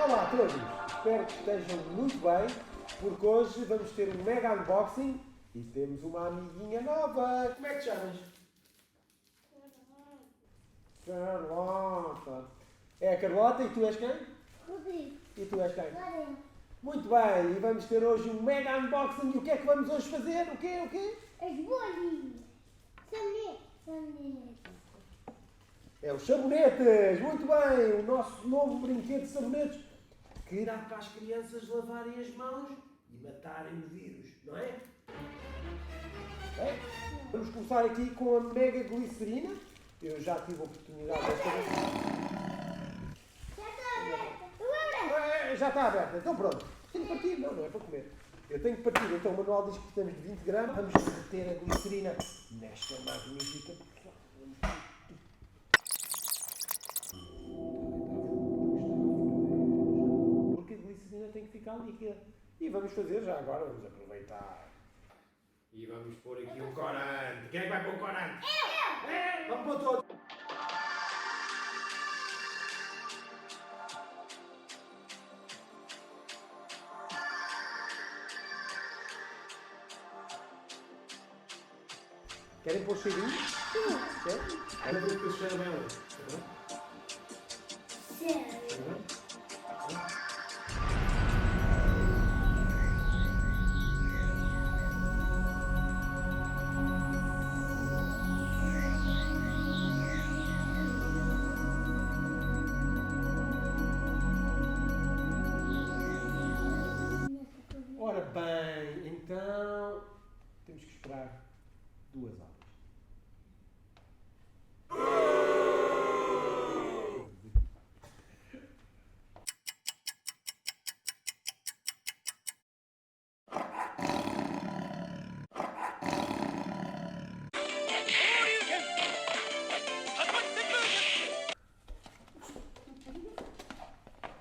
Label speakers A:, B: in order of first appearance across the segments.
A: Olá a todos, espero que estejam muito bem, porque hoje vamos ter um mega unboxing e temos uma amiguinha nova. Como é que te chamas? Carlota. É a Carlota e tu és quem?
B: Rodrigo.
A: E tu és quem?
B: Lorena.
A: Muito bem, e vamos ter hoje um mega unboxing. E o que é que vamos hoje fazer? O quê?
B: As bolinhas. Sabonete.
A: É os sabonetes. Muito bem, o nosso novo brinquedo de sabonetes que irá para as crianças lavarem as mãos e matarem o vírus, não é? É? Vamos começar aqui com a mega glicerina. Eu já tive a oportunidade desta vez.
B: Já está aberta. Agora.
A: Já está aberta, então pronto. Tenho que partir, não é para comer. Eu tenho que partir, então o manual diz que precisamos de 20 gramas. Vamos meter a glicerina nesta magnífica. Porque a glicerina tem que ficar líquida. E vamos fazer já agora, vamos aproveitar. E vamos pôr aqui um corante. Quem é que vai pôr o corante? Eu! Vamos pôr todos. Querem pôr cheirinho? Sim. Querem? Olha para que cheiro bem hoje.
B: Sério.
A: Ora bem, então temos que esperar 2 horas.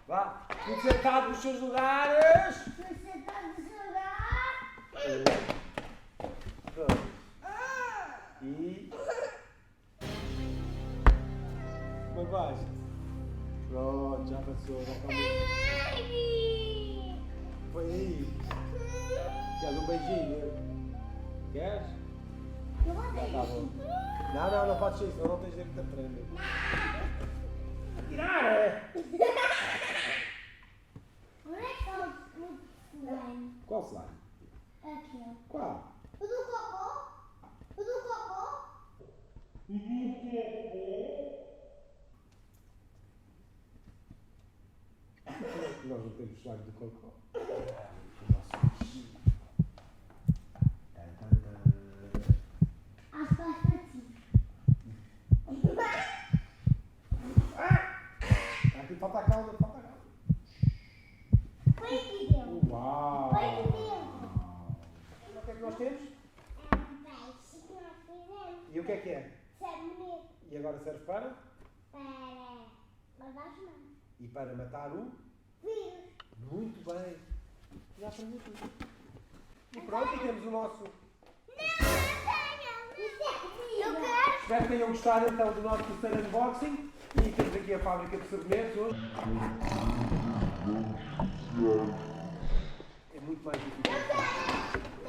A: Vá, tudo sentado nos seus lugares.
B: Você está no celular?
A: Pronto. E. Uma baixa. Pronto, já passou, já acabou. Foi aí. Queres um beijinho? Queres?
B: Eu vou
A: Tá bom. Não pode ser isso, senão não tens direito a prender. Tirar!
B: Onde é que está o slime?
A: Qual slime?
B: Aqui, ó.
A: Qual?
B: O do cocô? O do cocô?
A: Nós não temos slime do cocô.
B: Acho que faz para ti.
A: Aqui falta a calda, falta a calda.
B: Põe aqui dentro.
A: Uau!
B: Põe aqui dentro.
A: O que é que nós temos?
B: É um peixe que nós fizemos.
A: E o que é?
B: Sabonete
A: E agora serve para?
B: para lavar as mãos.
A: E para matar o?
B: Vírus.
A: Muito bem. Já aprendi tudo. E pronto, e temos o nosso.
B: Isso é comida. Eu quero.
A: Espero que tenham gostado então do nosso terceiro unboxing. E temos aqui a fábrica de sabonetes hoje. É muito mais difícil.